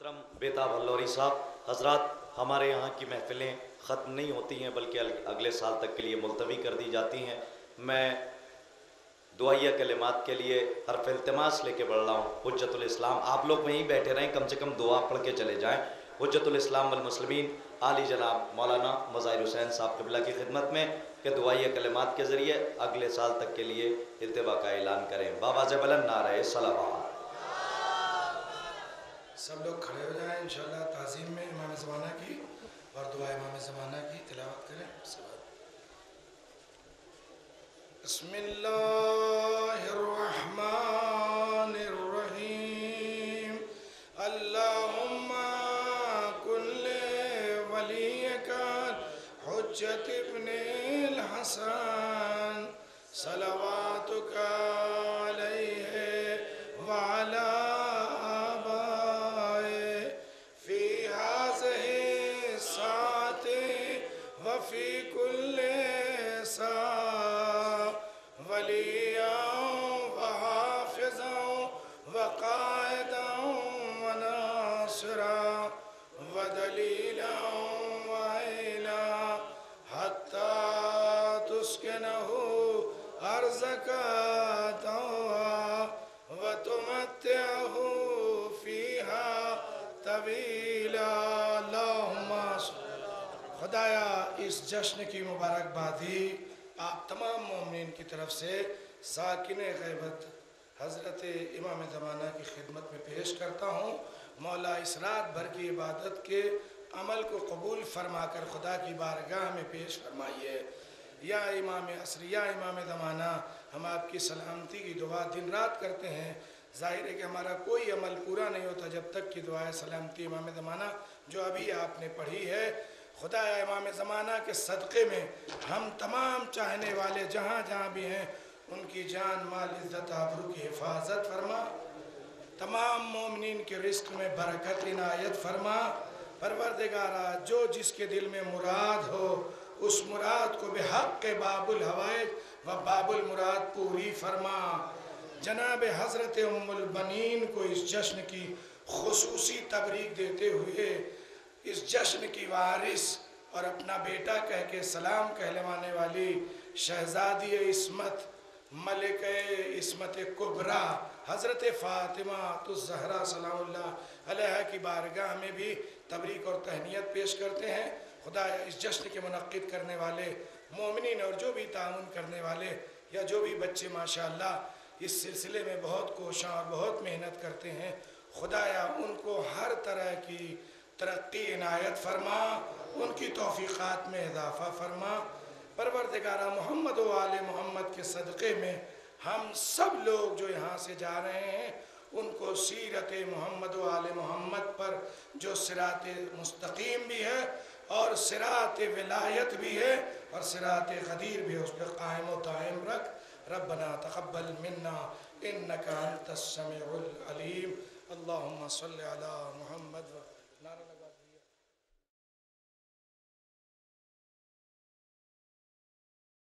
محترم بیتاب اللوری صاحب حضرات، ہمارے یہاں کی محفلیں ختم نہیں ہوتی ہیں بلکہ اگلے سال تک کے لیے ملتوی کر دی جاتی ہیں۔ میں دعائیہ کلمات کے لیے حرف التماس لے کے بڑھ رہا ہوں۔ حجت الاسلام، آپ لوگ وہیں بیٹھے رہیں، کم سے کم دعا پڑھ کے چلے جائیں۔ حجت الاسلام والمسلمین عالی جناب مولانا مظاہر حسین صاحب قبلہ کی خدمت میں کہ دعائیہ کلمات کے ذریعے اگلے سال تک کے لیے التوا کا اعلان کریں۔ بآواز بلند نعرہ صلوات۔ سب لوگ کھڑے ہو جائیں، انشاءاللہ تعظیم میں امام زمانہ کی اور دعا امام زمانہ کی تلاوت کریں۔ بسم اللہ الرحمن الرحیم۔ اللہم کل ولیک حجت ابن الحسن صلواتک علیہ وعلا وفی کل سا ولیاں وحافظاں وقائداں وناصراں ودلیلاں وعیلاں حتی تسکنہ ارضک طوعا وتمتعہ فیہا طویلا۔ اللہم خدایا اس جشن کی مبارکبادی آپ تمام مومنین کی طرف سے ساکن غیبت حضرت امام زمانہ کی خدمت میں پیش کرتا ہوں۔ مولا اس رات بھر کی عبادت کے عمل کو قبول فرما کر خدا کی بارگاہ میں پیش فرمائیے۔ یا امام عصر، یا امام زمانہ، ہم آپ کی سلامتی کی دعا دن رات کرتے ہیں۔ ظاہر ہے کہ ہمارا کوئی عمل پورا نہیں ہوتا جب تک کہ دعائے سلامتی امام زمانہ جو ابھی آپ نے پڑھی ہے۔ خدا امام زمانہ کے صدقے میں ہم تمام چاہنے والے جہاں جہاں بھی ہیں ان کی جان مال عزت آبرو کی حفاظت فرما، تمام مومنین کے رزق میں برکت عنایت فرما۔ پروردگارہ جو جس کے دل میں مراد ہو اس مراد کو بحق باب الحوائج و باب المراد پوری فرما۔ جناب حضرت ام البنین کو اس جشن کی خصوصی تبریک دیتے ہوئے اس جشن کی وارث اور اپنا بیٹا کہہ کے سلام کہلوانے والی شہزادی عصمت ملکہ عصمت کبریٰ حضرت فاطمہ الزہرا سلام اللہ علیہ کی بارگاہ میں بھی تبریک اور تہنیت پیش کرتے ہیں۔ خدا اس جشن کے منعقد کرنے والے مومنین اور جو بھی تعاون کرنے والے یا جو بھی بچے ماشاءاللہ اس سلسلے میں بہت کوشاں اور بہت محنت کرتے ہیں، خدایا ان کو ہر طرح کی ترقی عنایت فرما، ان کی توفیقات میں اضافہ فرما۔ پروردگارہ محمد و آل محمد کے صدقے میں ہم سب لوگ جو یہاں سے جا رہے ہیں ان کو سیرت محمد و آل محمد پر جو صراط مستقیم بھی ہے اور صراط ولایت بھی ہے اور صراط غدیر بھی ہے اس پہ قائم و دائم رکھ۔ ربنا تقبل منا انک انت السمیع العلیم۔ اللہم صلی علی محمد و نعرہ لگا۔